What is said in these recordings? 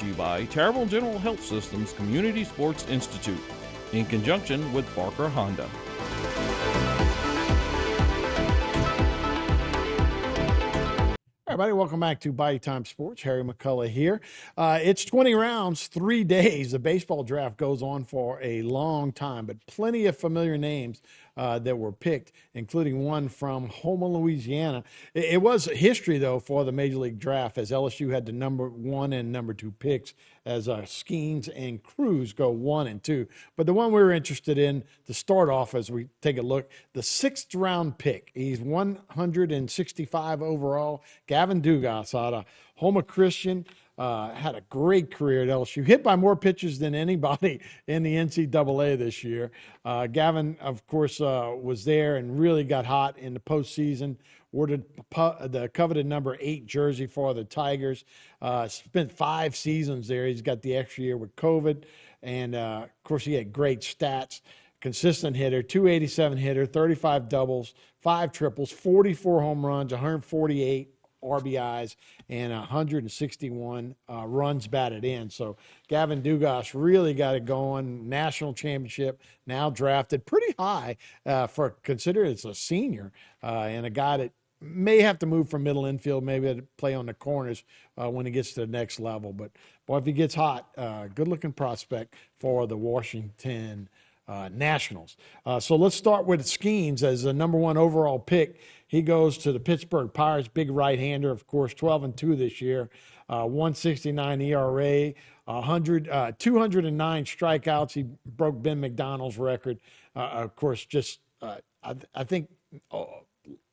to you by Terrible General Health System's Community Sports Institute in conjunction with Barker Honda. Everybody, welcome back to Body Time Sports. Harry McCullough here. It's 20 rounds, 3 days. The baseball draft goes on for a long time, but plenty of familiar names that were picked, including one from Houma, Louisiana. It was history, though, for the Major League Draft, as LSU had the number 1 and number 2 picks, as Skeens and Cruz go 1 and 2. But the one we were interested in to start off as we take a look, the 6th round pick. He's 165 overall. Gavin Dugas out of Houma Christian. Had a great career at LSU. Hit by more pitchers than anybody in the NCAA this year. Gavin, of course, was there and really got hot in the postseason. Awarded the coveted number 8 jersey for the Tigers. Spent 5 seasons there. He's got the extra year with COVID. And, of course, he had great stats. Consistent hitter, 287 hitter, 35 doubles, 5 triples, 44 home runs, 148 RBIs, and 161 runs batted in. So Gavin Dugas really got it going. National championship, now drafted pretty high for consider it's a senior and a guy that may have to move from middle infield, maybe to play on the corners when he gets to the next level. But boy, if he gets hot, good-looking prospect for the Washington Nationals. So let's start with Skeens as the number 1 overall pick. He goes to the Pittsburgh Pirates, big right-hander, of course, 12-2 this year, 169 ERA, 209 strikeouts. He broke Ben McDonald's record. Of course, just I think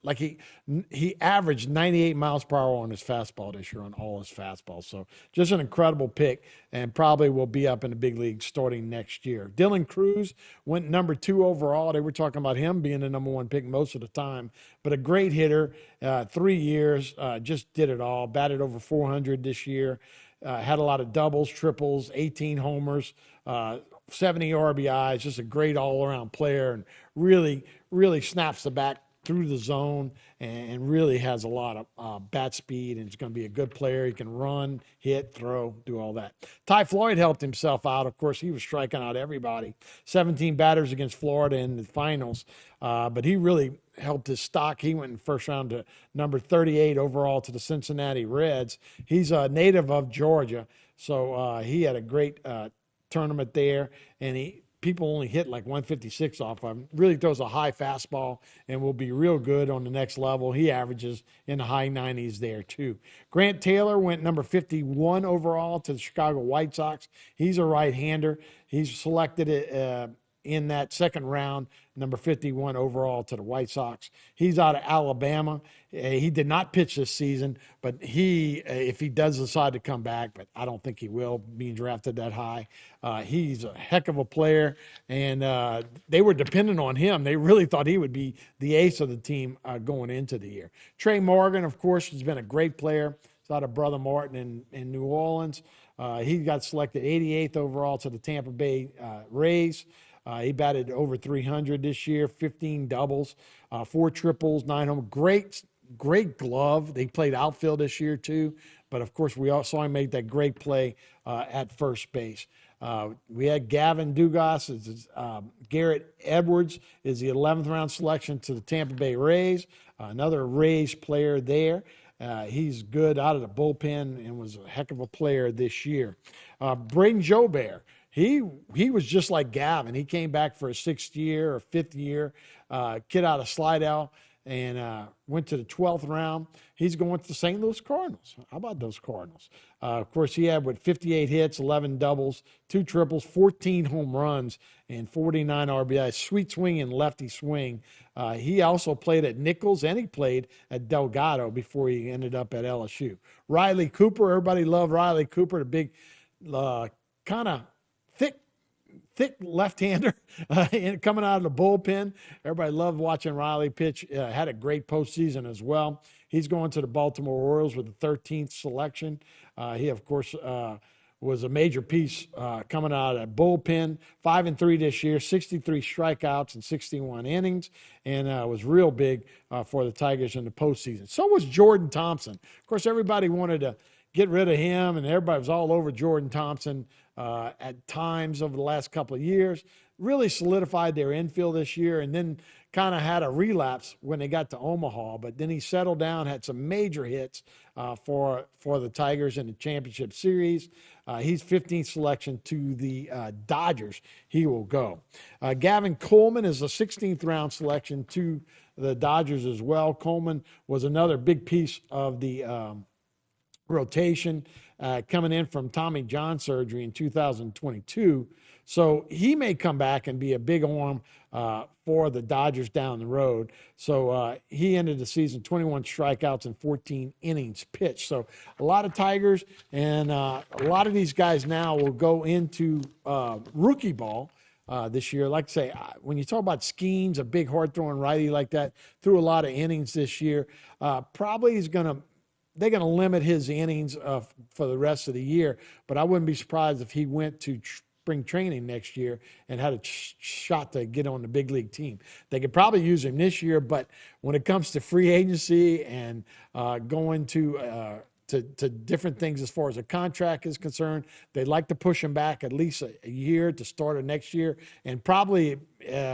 like he averaged 98 miles per hour on his fastball this year on all his fastballs. So just an incredible pick and probably will be up in the big league starting next year. Dylan Cruz went number 2 overall. They were talking about him being the number 1 pick most of the time, but a great hitter, 3 years, just did it all. Batted over 400 this year, had a lot of doubles, triples, 18 homers, 70 RBIs, just a great all-around player and really, really snaps the back through the zone and really has a lot of bat speed and is going to be a good player. He can run, hit, throw, do all that. Ty Floyd helped himself out. Of course, he was striking out everybody. 17 batters against Florida in the finals, but he really helped his stock. He went in first round to number 38 overall to the Cincinnati Reds. He's a native of Georgia, so he had a great tournament there, and people only hit like 156 off of him. Really throws a high fastball and will be real good on the next level. He averages in the high 90s there too. Grant Taylor went number 51 overall to the Chicago White Sox. He's a right-hander. He's selected in that second round, number 51 overall to the White Sox. He's out of Alabama. He did not pitch this season, but if he does decide to come back, but I don't think he will, being drafted that high. He's a heck of a player, and they were dependent on him. They really thought he would be the ace of the team going into the year. Trey Morgan, of course, has been a great player. He's out of Brother Martin in New Orleans. He got selected 88th overall to the Tampa Bay Rays. He batted over 300 this year, 15 doubles, 4 triples, 9 home. Great glove. They played outfield this year too, but of course we all saw him make that great play at first base. We had Gavin Dugas. Garrett Edwards is the 11th round selection to the Tampa Bay Rays. Another Rays player there. He's good out of the bullpen and was a heck of a player this year. Braden Jobert. He was just like Gavin. He came back for a 6th year or 5th year, kid out of Slidell, and went to the 12th round. He's going to the St. Louis Cardinals. How about those Cardinals? Of course, he had 58 hits, 11 doubles, 2 triples, 14 home runs, and 49 RBIs. Sweet swing and lefty swing. He also played at Nichols, and he played at Delgado before he ended up at LSU. Riley Cooper, everybody loved Riley Cooper, the big kind of thick left-hander coming out of the bullpen. Everybody loved watching Riley pitch. Had a great postseason as well. He's going to the Baltimore Orioles with the 13th selection. He, of course, was a major piece coming out of that bullpen. 5-3 this year, 63 strikeouts and 61 innings, and was real big for the Tigers in the postseason. So was Jordan Thompson. Of course, everybody wanted to get rid of him, and everybody was all over Jordan Thompson at times over the last couple of years. Really solidified their infield this year, and then kind of had a relapse when they got to Omaha. But then he settled down, had some major hits for the Tigers in the championship series. He's 15th selection to the Dodgers. He will go. Gavin Coleman is a 16th round selection to the Dodgers as well. Coleman was another big piece of the rotation coming in from Tommy John surgery in 2022. So he may come back and be a big arm for the Dodgers down the road. So he ended the season 21 strikeouts and 14 innings pitched. So a lot of Tigers, and a lot of these guys now will go into rookie ball this year. Like I say, when you talk about Skeens, a big hard-throwing righty like that, threw a lot of innings this year, probably is going to they're going to limit his innings for the rest of the year, but I wouldn't be surprised if he went to spring training next year and had a shot to get on the big league team. They could probably use him this year, but when it comes to free agency and going to different things as far as a contract is concerned, they'd like to push him back at least a year to start of next year, and probably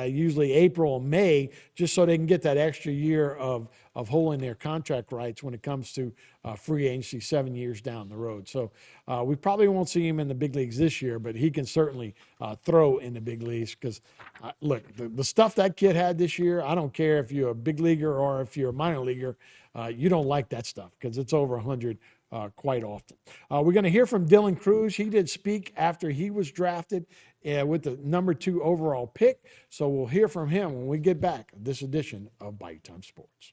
usually April or May, just so they can get that extra year of holding their contract rights when it comes to free agency 7 years down the road. So we probably won't see him in the big leagues this year, but he can certainly throw in the big leagues because, look, the stuff that kid had this year, I don't care if you're a big leaguer or if you're a minor leaguer, you don't like that stuff because it's over 100 quite often. We're going to hear from Dylan Cruz. He did speak after he was drafted with the number 2 overall pick. So we'll hear from him when we get back this edition of Bite Time Sports.